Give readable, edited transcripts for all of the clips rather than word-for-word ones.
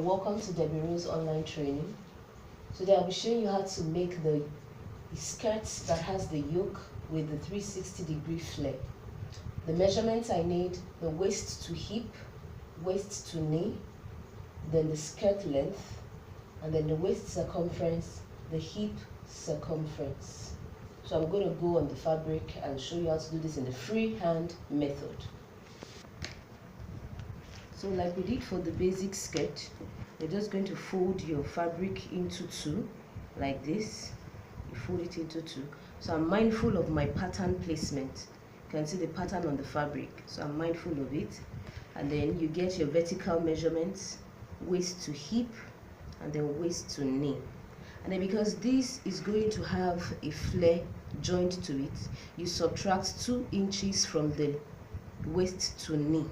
and welcome to Debbie Rose online training. Today I'll be showing you how to make the skirt that has the yoke with the 360-degree flare. The measurements I need: the waist to hip, waist to knee, then the skirt length, and then the waist circumference, the hip circumference. So I'm going to go on the fabric and show you how to do this in the freehand method. So like we did for the basic skirt, you're just going to fold your fabric into two, like this. You fold it into two. So I'm mindful of my pattern placement. You can see the pattern on the fabric, so I'm mindful of it. And then you get your vertical measurements, waist to hip, and then waist to knee. And then because this is going to have a flare joint to it, you subtract 2 inches from the waist to knee.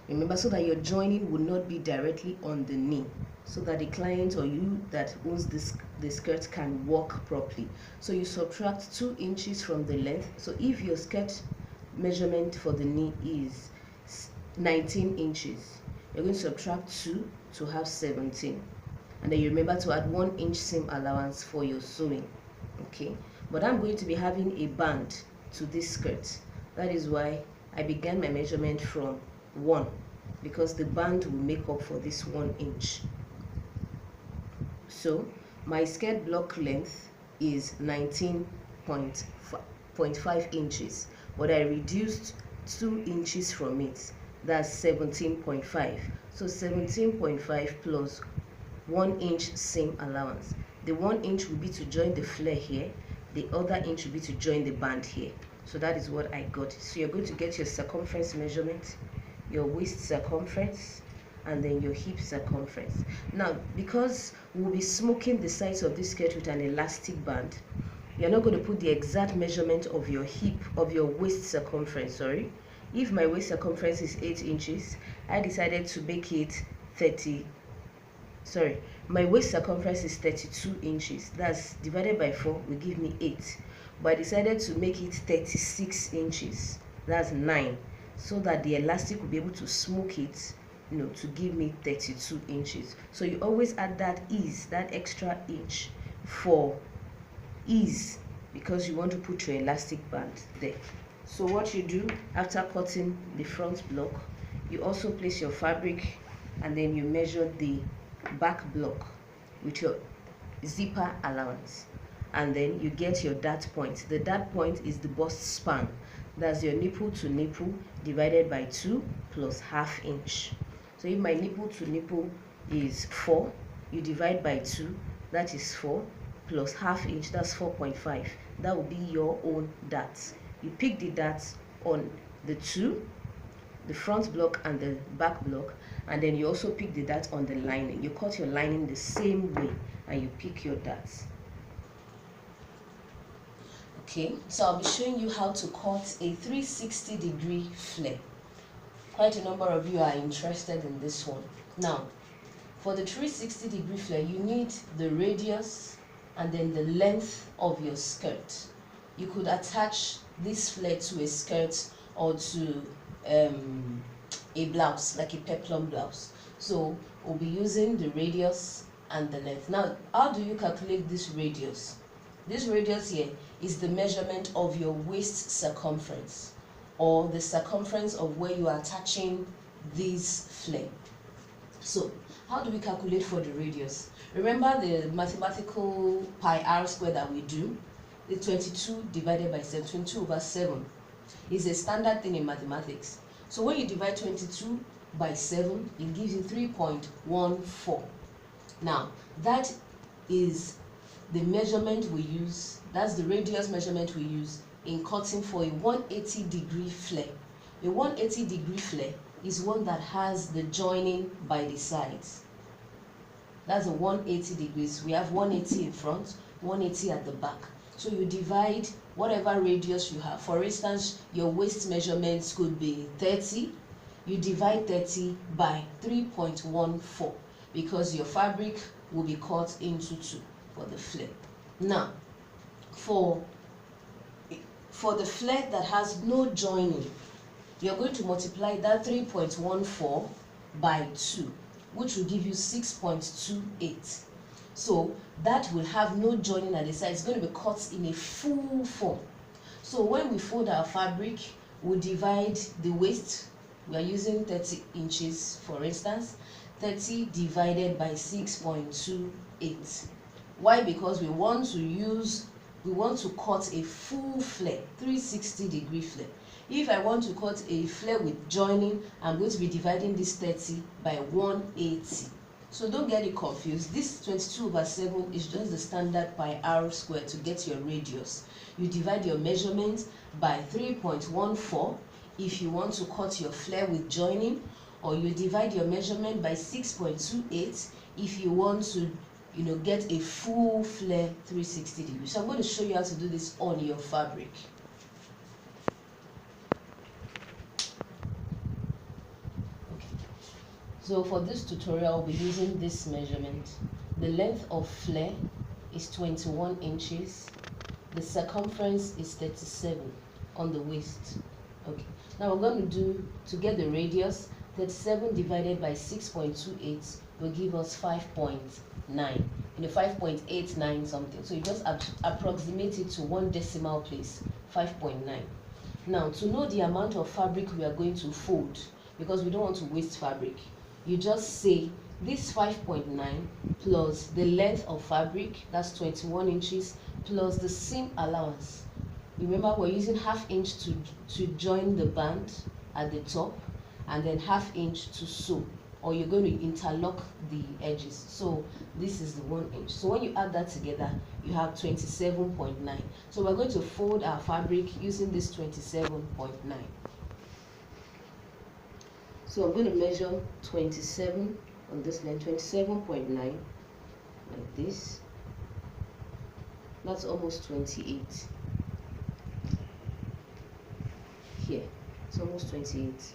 Remember, so that your joining will not be directly on the knee, so that the client or you that owns the skirt can walk properly. So you subtract 2 inches from the length. So if your skirt measurement for the knee is 19 inches, you're going to subtract 2 to have 17. And then you remember to add 1 inch seam allowance for your sewing. Okay, but I'm going to be having a band to this skirt. That is why I began my measurement from 1, because the band will make up for this 1 inch. So my skirt block length is 19.5 inches, but I reduced 2 inches from it. That's 17.5. So 17.5 plus 1 inch seam allowance. The 1 inch will be to join the flare here, the other inch will be to join the band here. So that is what I got. So you're going to get your circumference measurement, your waist circumference, and then your hip circumference. Now, because we'll be smoking the sides of this skirt with an elastic band, you're not going to put the exact measurement of your hip, of your waist circumference, sorry. If my waist circumference is 8 inches, I decided to make it my waist circumference is 32 inches. That's divided by 4 will give me 8. But I decided to make it 36 inches. That's 9. So that the elastic will be able to smoke it, to give me 32 inches. So you always add that extra inch for ease, because you want to put your elastic band there. So what you do after cutting the front block, you also place your fabric, and then you measure the back block with your zipper allowance, and then you get your dart point. The dart point is the bust span. That's your nipple to nipple divided by 2 plus ½ inch. So if my nipple to nipple is 4, you divide by 2, that is 4, plus ½ inch, that's 4.5. That will be your own dart. You pick the darts on the two, the front block and the back block, and then you also pick the dart on the lining. You cut your lining the same way and you pick your darts. Okay, so I'll be showing you how to cut a 360-degree flare. Quite a number of you are interested in this one. Now, for the 360-degree flare, you need the radius and then the length of your skirt. You could attach this flare to a skirt or to a blouse, like a peplum blouse. So we'll be using the radius and the length. Now, how do you calculate this radius? This radius here is the measurement of your waist circumference, or the circumference of where you are attaching this flare. So how do we calculate for the radius? Remember the mathematical pi r square that we do? The 22 divided by 7, 22 over 7 is a standard thing in mathematics. So when you divide 22 by 7, it gives you 3.14. Now, that is the measurement we use, that's the radius measurement we use in cutting for a 180-degree flare. A 180-degree flare is one that has the joining by the sides. That's a 180 degrees. We have 180 in front, 180 at the back. So you divide whatever radius you have. For instance, your waist measurements could be 30. You divide 30 by 3.14, because your fabric will be cut into 2 for the flare. Now, for the flare that has no joining, you're going to multiply that 3.14 by 2. which will give you 6.28. So that will have no joining at the side. It's going to be cut in a full form. So when we fold our fabric, we divide the waist. We are using 30 inches, for instance. 30 divided by 6.28. Why? Because we want to cut a full flare, 360-degree flare. If I want to cut a flare with joining, I'm going to be dividing this 30 by 180. So don't get it confused. This 22/7 is just the standard pi r square to get your radius. You divide your measurement by 3.14 if you want to cut your flare with joining, or you divide your measurement by 6.28 if you want to get a full flare 360 degrees. So I'm going to show you how to do this on your fabric. So for this tutorial, I'll be using this measurement. The length of flare is 21 inches. The circumference is 37 on the waist. Okay. Now we're going to do, to get the radius, 37 divided by 6.28 will give us 5.9. 5.89 something. So you just approximate it to one decimal place, 5.9. Now to know the amount of fabric we are going to fold, because we don't want to waste fabric, you just say this 5.9 plus the length of fabric, that's 21 inches, plus the seam allowance. Remember, we're using ½ inch to join the band at the top, and then ½ inch to sew, or you're going to interlock the edges. So this is the 1 inch. So when you add that together, you have 27.9. So we're going to fold our fabric using this 27.9. So I'm going to measure 27 on this line, 27.9, like this. That's almost 28. Here, it's almost 28.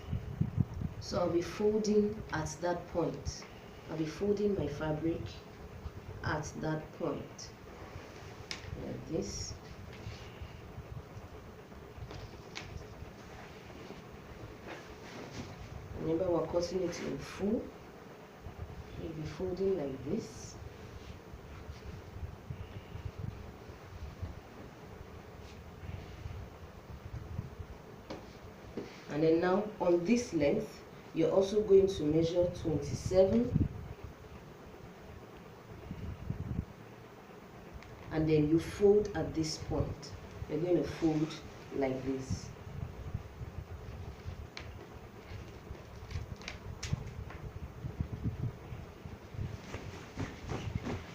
So I'll be folding at that point. I'll be folding my fabric at that point, like this. Remember, we're cutting it in full. You'll be folding like this. And then now on this length, you're also going to measure 27. And then you fold at this point. You're going to fold like this.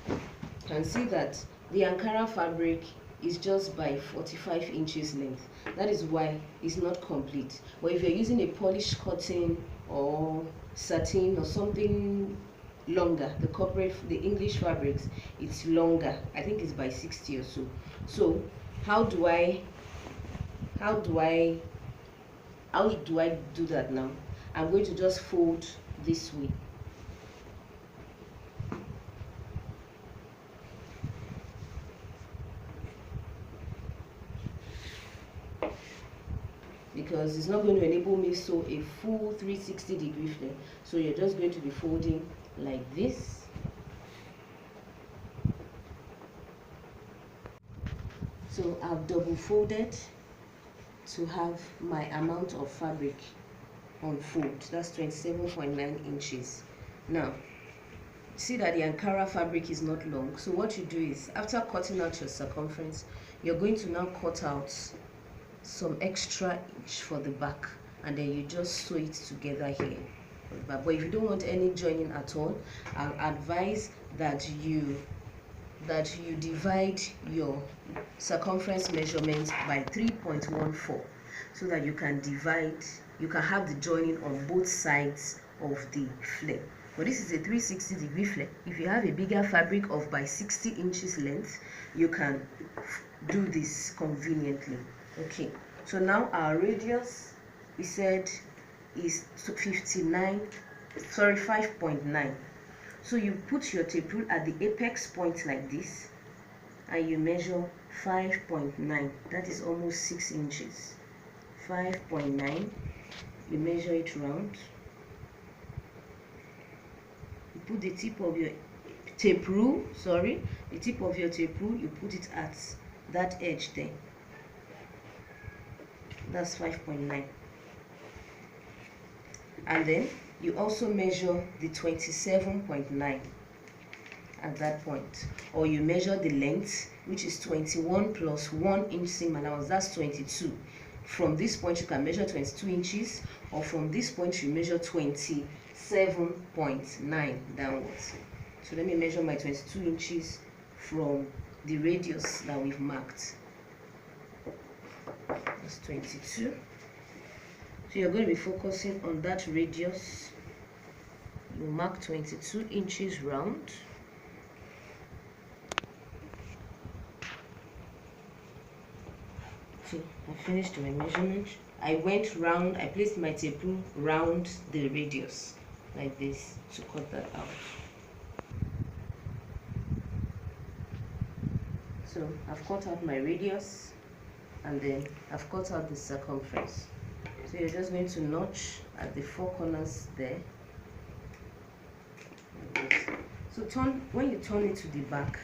You can see that the Ankara fabric is just by 45 inches length. That is why it's not complete. But if you're using a polished cotton or satin or something longer, the English fabrics, it's longer. I think it's by 60 or so. So how do I do that now? I'm going to just fold this way. Because it's not going to enable me to sew a full 360-degree flare. So you're just going to be folding like this. So I've double folded to have my amount of fabric on fold. That's 27.9 inches. Now, see that the Ankara fabric is not long. So what you do is, after cutting out your circumference, you're going to now cut out some extra inch for the back, and then you just sew it together here. But if you don't want any joining at all, I'll advise that you divide your circumference measurement by 3.14, so that you can have the joining on both sides of the flare. But this is a 360-degree flare. If you have a bigger fabric of by 60 inches length, you can do this conveniently. Okay, so now our radius, we said, is 5.9. So you put your tape rule at the apex point like this, and you measure 5.9. That is almost 6 inches. 5.9. You measure it round. put the tip of your tape rule, the tip of your tape rule, you put it at that edge there. That's 5.9. And then you also measure the 27.9 at that point, or you measure the length, which is 21 plus 1 inch seam allowance, that's 22. From this point you can measure 22 inches, or from this point you measure 27.9 downwards. So let me measure my 22 inches from the radius that we've marked. That's 22. So you're going to be focusing on that radius. You mark 22 inches round. So I finished my measurement. I went round, I placed my tape rule round the radius like this to cut that out. So I've cut out my radius, and then I've cut out the circumference. So you're just going to notch at the 4 corners there. Like this. So when you turn it to the back,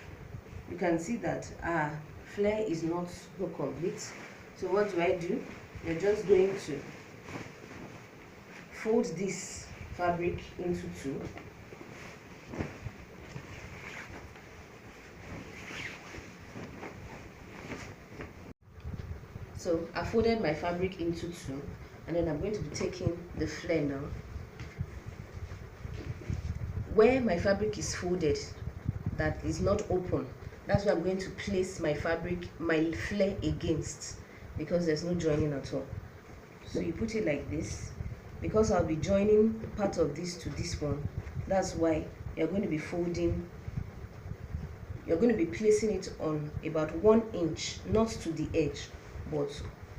you can see that our flare is not so complete. So what do? You're just going to fold this fabric into 2. So I folded my fabric into 2, and then I'm going to be taking the flare now. Where my fabric is folded, that is not open, that's where I'm going to place my fabric, my flare against, because there's no joining at all. So you put it like this, because I'll be joining part of this to this one. That's why you're going to be folding, you're going to be placing it on about 1 inch, not to the edge, but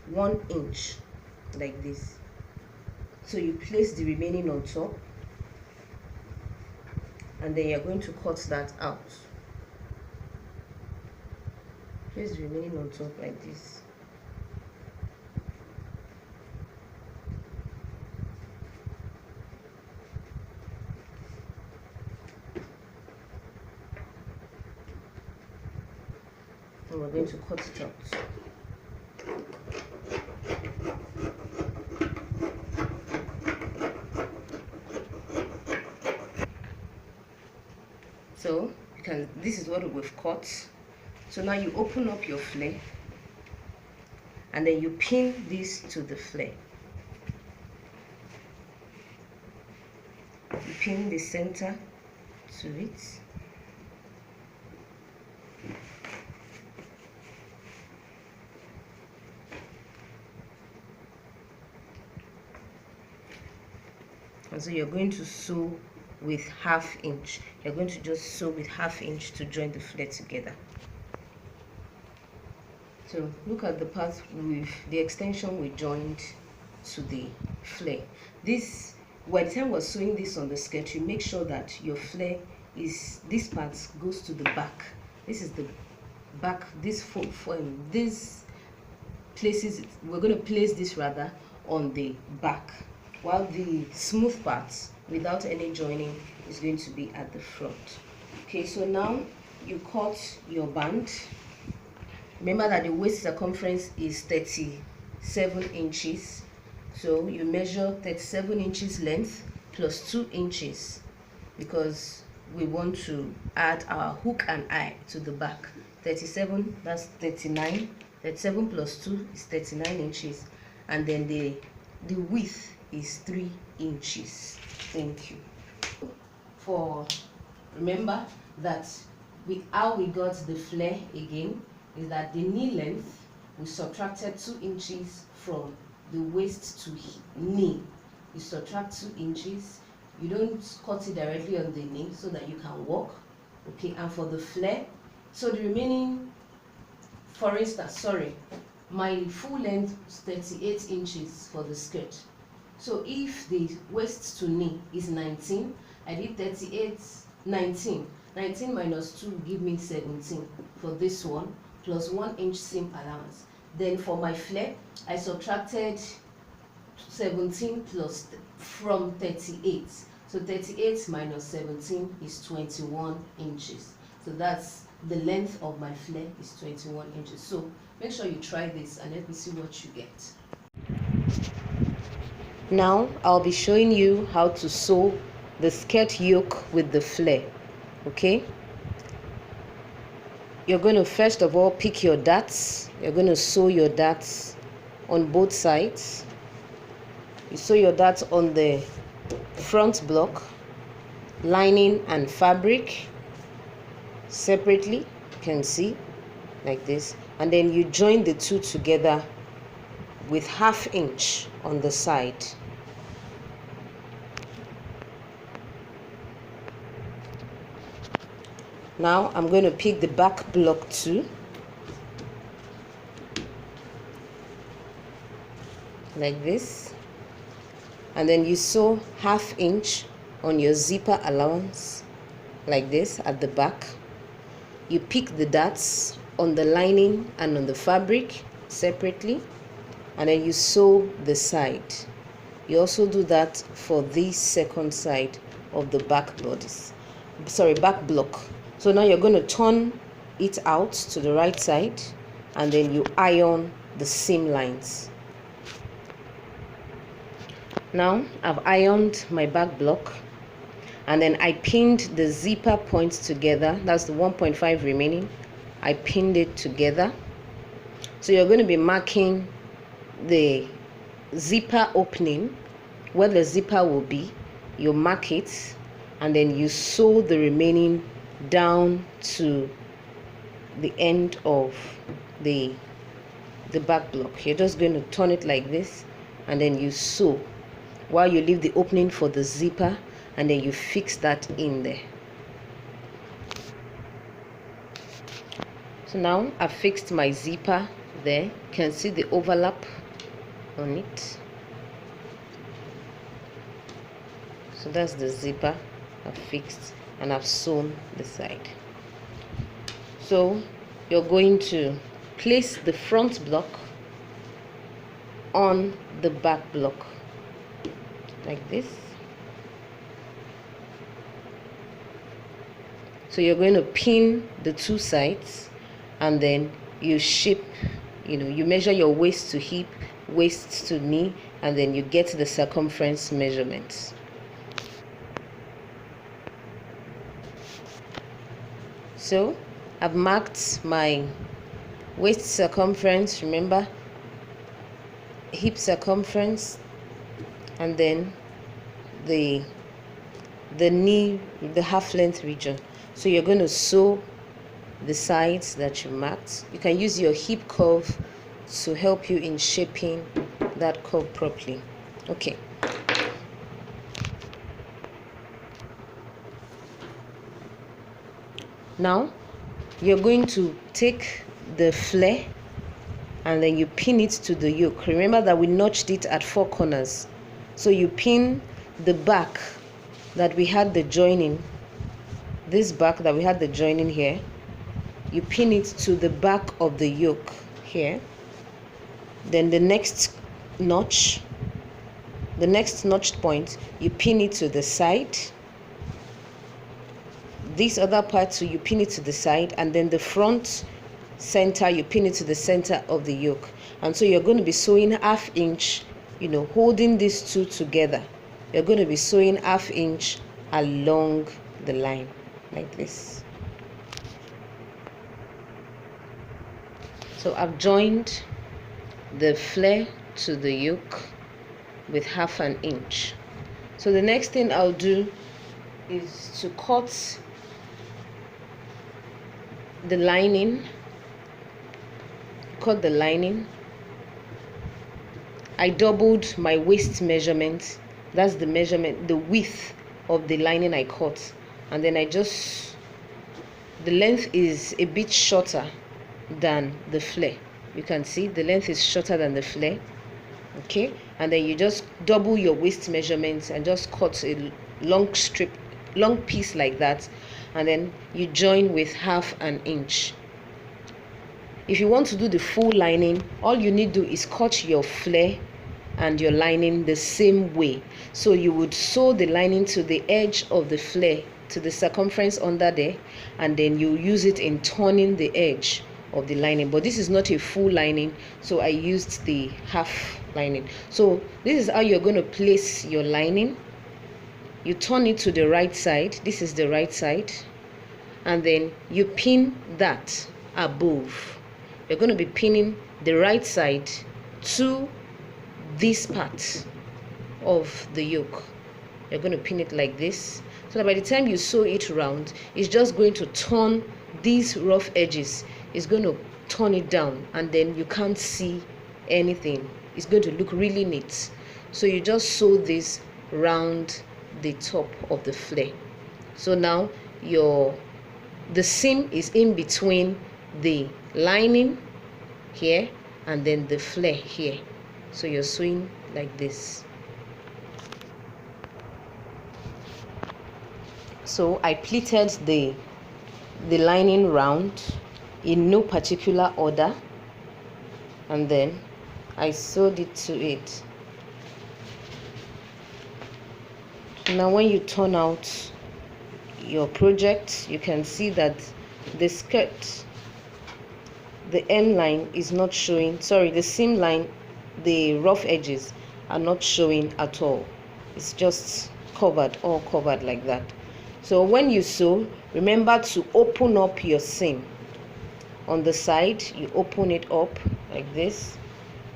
1 inch like this. So you place the remaining on top, and then you're going to cut that out. Place the remaining on top like this. And we're going to cut it out. So this is what we've cut. So now you open up your flare, and then you pin this to the flare. You pin the center to it. And so you're going to sew with 1/2 inch. You're going to just sew with 1/2 inch to join the flare together. So look at the part with the extension we joined to the flare. This, by the time we're sewing this on the skirt, you make sure that your flare is, this part goes to the back. This is the back, this places, we're going to place this rather on the back, while the smooth part without any joining is going to be at the front. Okay, so now you cut your band. Remember that the waist circumference is 37 inches. So you measure 37 inches length plus 2 inches, because we want to add our hook and eye to the back. 37, that's 39. 37 plus 2 is 39 inches. And then the width is 3 inches. Thank you. Remember that how we got the flare again is that the knee length, we subtracted 2 inches from the waist to knee. You subtract 2 inches. You don't cut it directly on the knee so that you can walk. Okay, and for the flare, so the remaining, for instance, my full length is 38 inches for the skirt. So if the waist to knee is 19, I did 38, 19. 19 minus 2 will give me 17 for this one, plus 1 inch seam allowance. Then for my flare, I subtracted 17 from 38. So 38 minus 17 is 21 inches. So that's the length of my flare is 21 inches. So make sure you try this and let me see what you get. Now I'll be showing you how to sew the skirt yoke with the flare. Okay? You're going to first of all pick your darts. You're going to sew your darts on both sides. You sew your darts on the front block, lining and fabric separately, you can see like this, and then you join the two together with 1/2 inch on the side. Now I'm going to pick the back block too, like this, and then you sew 1/2 inch on your zipper allowance like this at the back. You pick the darts on the lining and on the fabric separately, and then you sew the side. You also do that for this second side of the back block. So now you're going to turn it out to the right side, and then you iron the seam lines. Now I've ironed my back block, and then I pinned the zipper points together. That's the 1.5 remaining. I pinned it together. So you're going to be marking the zipper opening where the zipper will be. You mark it, and then you sew the remaining down to the end of the back block. You're just going to turn it like this, and then you sew while you leave the opening for the zipper, and then you fix that in there. So now I've fixed my zipper there. You can see the overlap on it. So that's the zipper I've fixed, and I've sewn the side. So you're going to place the front block on the back block like this. So you're going to pin the two sides, and then you shape, you measure your waist to hip, waist to knee, and then you get the circumference measurements. So I've marked my waist circumference, remember, hip circumference, and then the knee, the half length region. So you're going to sew the sides that you marked. You can use your hip curve to help you in shaping that curve properly. Okay. Now you're going to take the flare, and then you pin it to the yoke. Remember that we notched it at 4 corners. So you pin the back that we had the joining, this back that we had the joining here, you pin it to the back of the yoke here. Then the next notched point, you pin it to the side. This other part, so you pin it to the side, and then the front center, you pin it to the center of the yoke. And so you're going to be sewing 1/2 inch, holding these two together. You're going to be sewing 1/2 inch along the line like this. So I've joined the flare to the yoke with 1/2 inch. So the next thing I'll do is to cut the lining. Cut the lining. I doubled my waist measurement. That's the measurement, the width of the lining I cut, and then the length is a bit shorter than the flare. You can see the length is shorter than the flare. Okay, and then you just double your waist measurements and just cut a long piece like that, and then you join with 1/2 inch. If you want to do the full lining, all you need to do is cut your flare and your lining the same way. So you would sew the lining to the edge of the flare, to the circumference under there, and then you use it in turning the edge of the lining. But this is not a full lining, so I used the half lining. So this is how you're going to place your lining. You turn it to the right side. This is the right side, and then you pin that above. You're going to be pinning the right side to this part of the yoke. You're going to pin it like this, so that by the time you sew it round, it's just going to turn these rough edges. It's going to turn it down, and then you can't see anything. It's going to look really neat. So you just sew this round the top of the flare. So now the seam is in between the lining here and then the flare here. So you're sewing like this. So I pleated the lining round in no particular order, and then I sewed it to it. Now when you turn out your project, you can see that the skirt, the hem line is not showing, sorry, the seam line, the rough edges are not showing at all. It's just covered, all covered like that. So when you sew, remember to open up your seam. On the side, you open it up like this.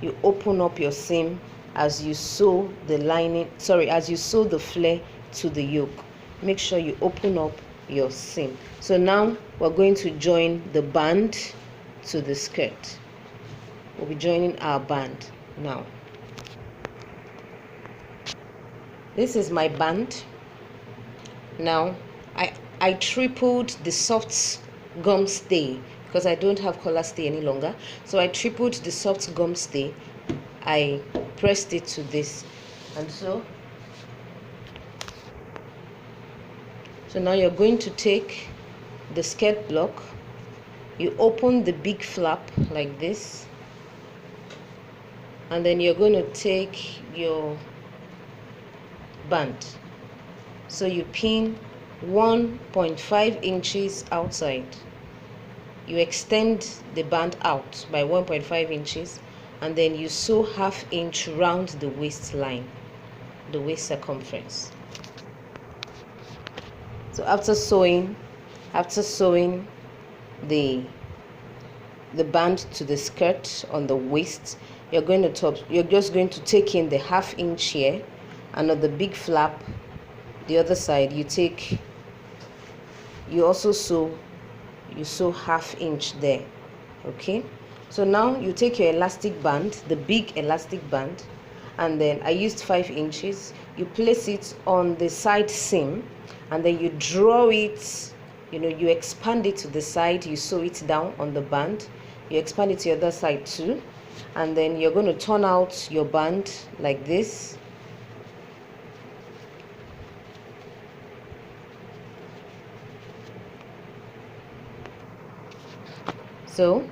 You open up your seam as you sew the lining, sorry, as you sew the flare to the yoke. Make sure you open up your seam. So now we're going to join the band to the skirt. We'll be joining our band now. This is my band. Now I tripled the soft gum stay because I don't have collar stay any longer. So I tripled the soft gum stay. I pressed it to this, and so now you're going to take the skirt block, you open the big flap like this, and then you're going to take your band. So you pin 1.5 inches outside. You extend the band out by 1.5 inches, and then you sew ½ inch round the waistline, the waist circumference. So after sewing the band to the skirt on the waist, you're just going to take in the ½ inch here, and on the big flap, the other side, you also sew ½ inch there. Okay, so now you take your elastic band, the big elastic band, and then I used 5 inches. You place it on the side seam, and then you draw it, you expand it to the side, you sew it down on the band, you expand it to the other side too, and then you're going to turn out your band like this. So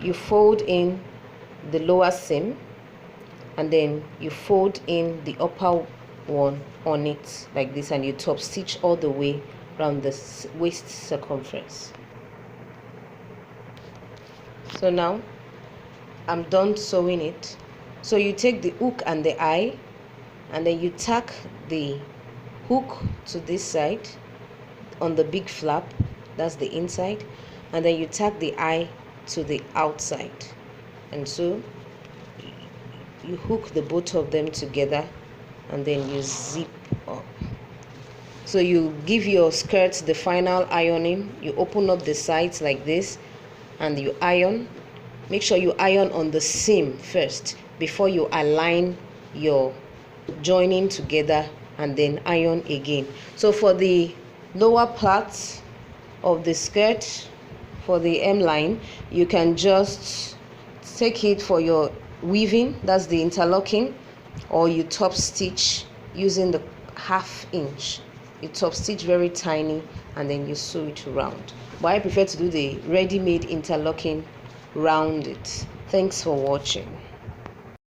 you fold in the lower seam, and then you fold in the upper one on it like this, and you top stitch all the way around the waist circumference. So now I'm done sewing it. So you take the hook and the eye, and then you tack the hook to this side on the big flap, that's the inside, and then you tack the eye to the outside, and so you hook the both of them together, and then you zip up. So you give your skirt the final ironing. You open up the sides like this, and you iron. Make sure you iron on the seam first before you align your joining together, and then iron again. So for the lower part of the skirt, for the hem line, you can just take it for your weaving, that's the interlocking, or you top stitch using the ½ inch. You top stitch very tiny, and then you sew it round. But I prefer to do the ready-made interlocking round it. Thanks for watching.